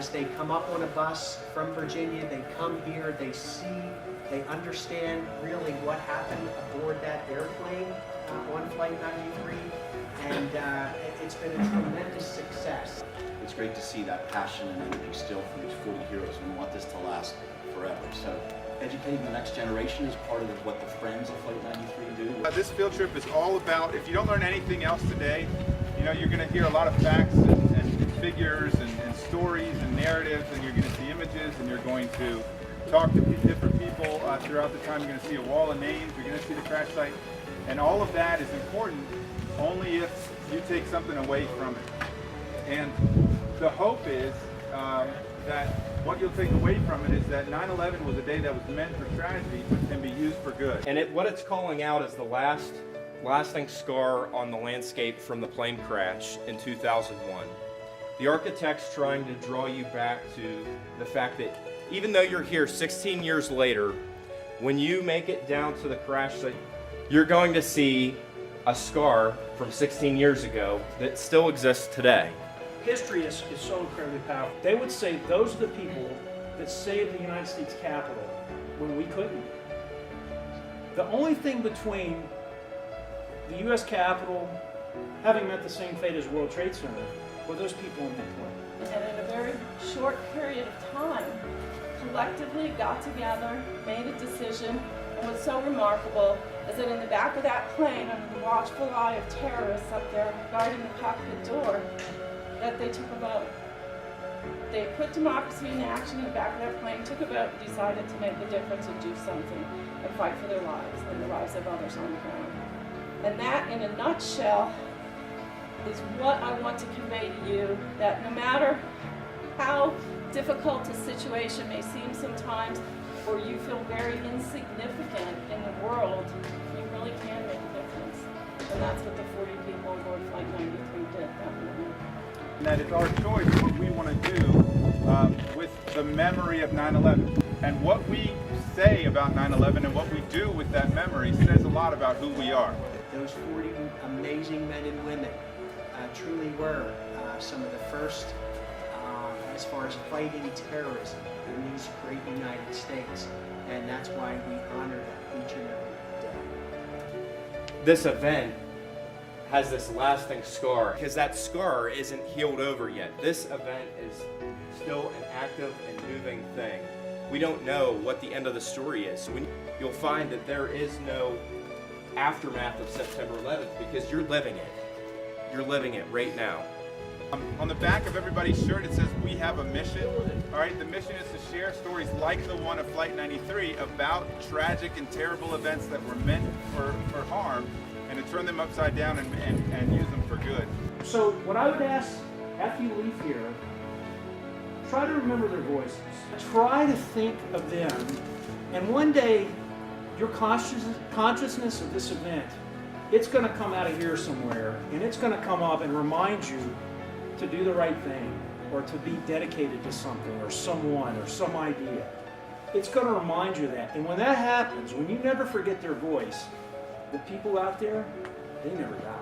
as they come up on a bus from Virginia, they come here, they see, they understand really what happened aboard that airplane on Flight 93, and it's been a tremendous success. It's great to see that passion and energy still from these 40 heroes, and we want this to last forever. So educating the next generation is part of what the Friends of Flight 93 do. This field trip is all about, if you don't learn anything else today, you know, you're going to hear a lot of facts and figures and stories and narratives, and you're going to see images, and you're going to talk to different people throughout the time. You're going to see a wall of names, you're going to see the crash site, and all of that is important only if you take something away from it. And the hope is that what you'll take away from it is that 9/11 was a day that was meant for tragedy but can be used for good. And what it's calling out is the lasting scar on the landscape from the plane crash in 2001. The architect's trying to draw you back to the fact that even though you're here 16 years later, when you make it down to the crash site, you're going to see a scar from 16 years ago that still exists today. History is so incredibly powerful. They would say those are the people that saved the United States Capitol when we couldn't. The only thing between the U.S. Capitol having met the same fate as World Trade Center were those people in that plane. And in a very short period of time, collectively got together, made a decision, and what's so remarkable is that in the back of that plane, under the watchful eye of terrorists up there guarding the cockpit door, that they took a vote. They put democracy in action in the back of that plane, took a vote, and decided to make a difference and do something and fight for their lives and the lives of others on the ground. And that, in a nutshell, is what I want to convey to you, that no matter how difficult a situation may seem sometimes, or you feel very insignificant in the world, you really can make a difference. And that's what the 40 people on board Flight 93 did that morning. And that it's our choice what we want to do with the memory of 9/11. And what we say about 9/11 and what we do with that memory says a lot about who we are. Those 40 amazing men and women truly were some of the first as far as fighting terrorism in these great United States, and that's why we honor them each and every day. This event has this lasting scar because that scar isn't healed over yet. This event is still an active and moving thing. We don't know what the end of the story is. So you'll find that there is no aftermath of September 11th because you're living it. You're living it right now. On the back of everybody's shirt it says we have a mission. All right, the mission is to share stories like the one of Flight 93 about tragic and terrible events that were meant for harm, and to turn them upside down and use them for good. So what I would ask after you leave here, try to remember their voices. Try to think of them, and one day your consciousness of this event, it's going to come out of here somewhere, and it's going to come up and remind you to do the right thing, or to be dedicated to something, or someone, or some idea. It's going to remind you of that. And when that happens, when you never forget their voice, the people out there, they never die.